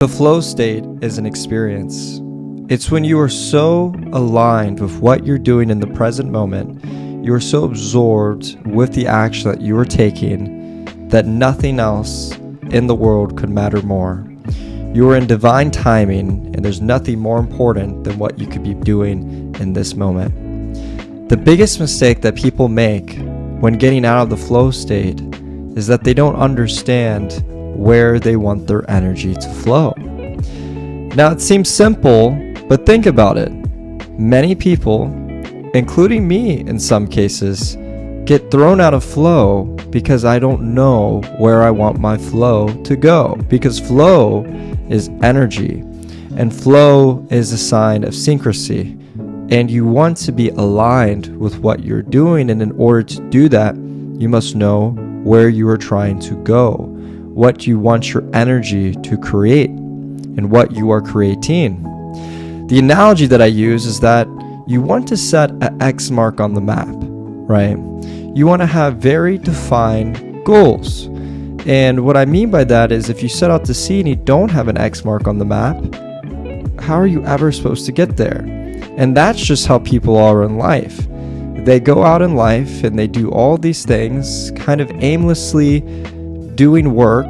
The flow state is an experience. It's when you are so aligned with what you're doing in the present moment, you are so absorbed with the action that you are taking that nothing else in the world could matter more. You are in divine timing, and there's nothing more important than what you could be doing in this moment. The biggest mistake that people make when getting out of the flow state is that they don't understand where they want their energy to flow. Now, it seems simple, but think about it. Many people, including me in some cases, get thrown out of flow because I don't know where I want my flow to go. Because flow is energy, and flow is a sign of syncrecy. And you want to be aligned with what you're doing, and in order to do that, you must know where you are trying to go, what you want your energy to create, and what you are creating. The analogy that I use is that you want to set an X mark on the map, right? You want to have very defined goals. And what I mean by that is if you set out to sea and you don't have an X mark on the map, how are you ever supposed to get there? And that's just how people are in life. They go out in life and they do all these things kind of aimlessly, doing work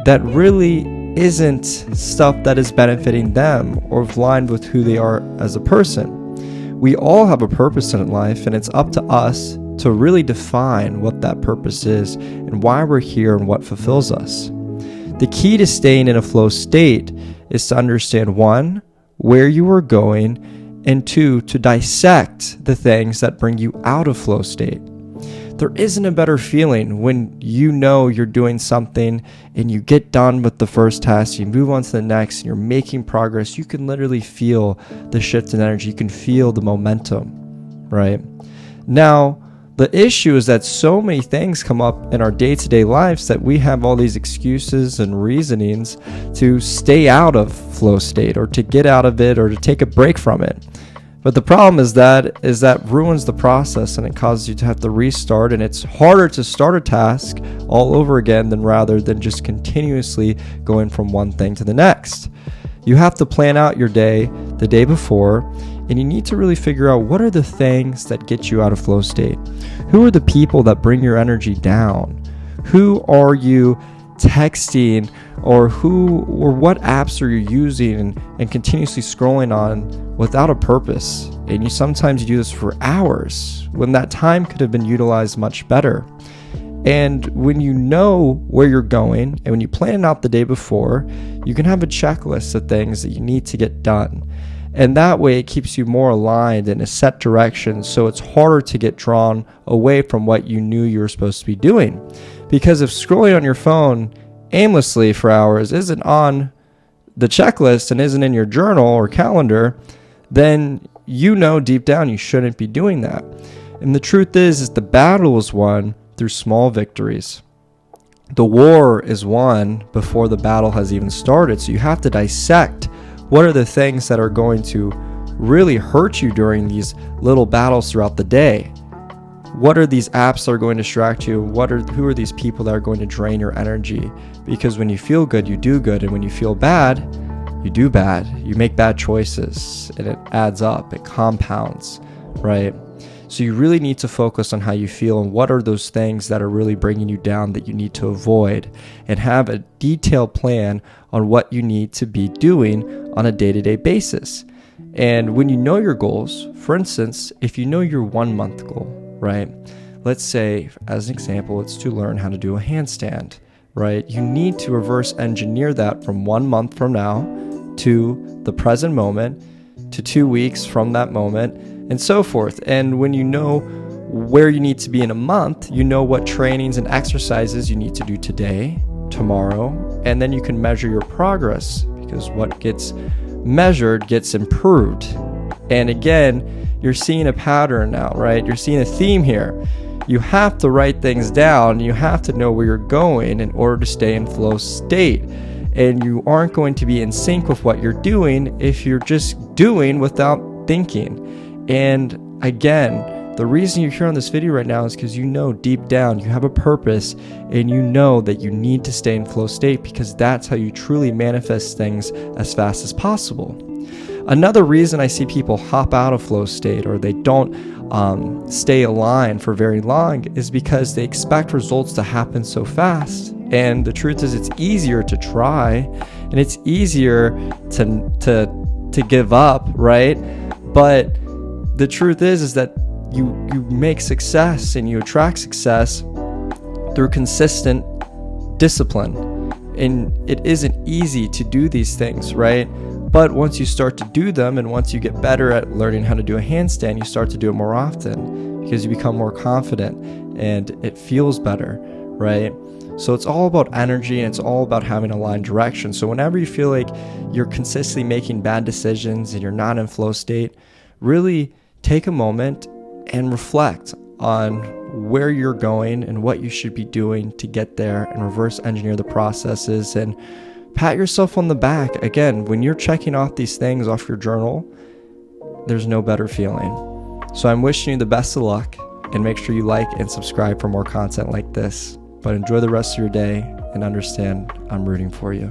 that really isn't stuff that is benefiting them or aligned with who they are as a person. We all have a purpose in life, and it's up to us to really define what that purpose is and why we're here and what fulfills us. The key to staying in a flow state is to understand, one, where you are going, and two, to dissect the things that bring you out of flow state. There isn't a better feeling when you know you're doing something and you get done with the first task, you move on to the next, and you're making progress. You can literally feel the shift in energy. You can feel the momentum, right? Now, the issue is that so many things come up in our day-to-day lives that we have all these excuses and reasonings to stay out of flow state or to get out of it or to take a break from it. But the problem is that ruins the process, and it causes you to have to restart, and it's harder to start a task all over again rather than just continuously going from one thing to the next. You have to plan out your day the day before, and you need to really figure out what are the things that get you out of flow state. Who are the people that bring your energy down? Who are you texting, or what apps are you using and continuously scrolling on without a purpose? And you sometimes do this for hours when that time could have been utilized much better. And when you know where you're going and when you plan it out the day before, you can have a checklist of things that you need to get done. And that way it keeps you more aligned in a set direction, so it's harder to get drawn away from what you knew you were supposed to be doing. Because if scrolling on your phone aimlessly for hours isn't on the checklist and isn't in your journal or calendar, then you know deep down you shouldn't be doing that. And the truth is the battle is won through small victories. The war is won before the battle has even started. So you have to dissect what are the things that are going to really hurt you during these little battles throughout the day. What are these apps that are going to distract you? Who are these people that are going to drain your energy? Because when you feel good, you do good. And when you feel bad, you do bad. You make bad choices, and it adds up. It compounds, right? So you really need to focus on how you feel and what are those things that are really bringing you down that you need to avoid, and have a detailed plan on what you need to be doing on a day-to-day basis. And when you know your goals, for instance, if you know your 1 month goal, right? Let's say, as an example, it's to learn how to do a handstand, right? You need to reverse engineer that from 1 month from now to the present moment to 2 weeks from that moment, and so forth. And when you know where you need to be in a month, you know what trainings and exercises you need to do today, tomorrow, and then you can measure your progress, because what gets measured gets improved. And again, you're seeing a pattern now, right? You're seeing a theme here. You have to write things down. You have to know where you're going in order to stay in flow state. And you aren't going to be in sync with what you're doing if you're just doing without thinking. And again, The reason you're here on this video right now is because you know deep down you have a purpose, and you know that you need to stay in flow state, because that's how you truly manifest things as fast as possible. Another reason I see people hop out of flow state, or they don't stay aligned for very long, is because they expect results to happen so fast. And the truth is, it's easier to try, and it's easier to give up, right? But the truth is that you make success and you attract success through consistent discipline. And it isn't easy to do these things, right? But once you start to do them, and once you get better at learning how to do a handstand, you start to do it more often, because you become more confident and it feels better, right? So it's all about energy, and it's all about having aligned direction. So whenever you feel like you're consistently making bad decisions and you're not in flow state, really take a moment and reflect on where you're going and what you should be doing to get there, and reverse engineer the processes and pat yourself on the back. Again, when you're checking off these things off your journal, there's no better feeling. So I'm wishing you the best of luck, and make sure you like and subscribe for more content like this. But enjoy the rest of your day, and understand I'm rooting for you.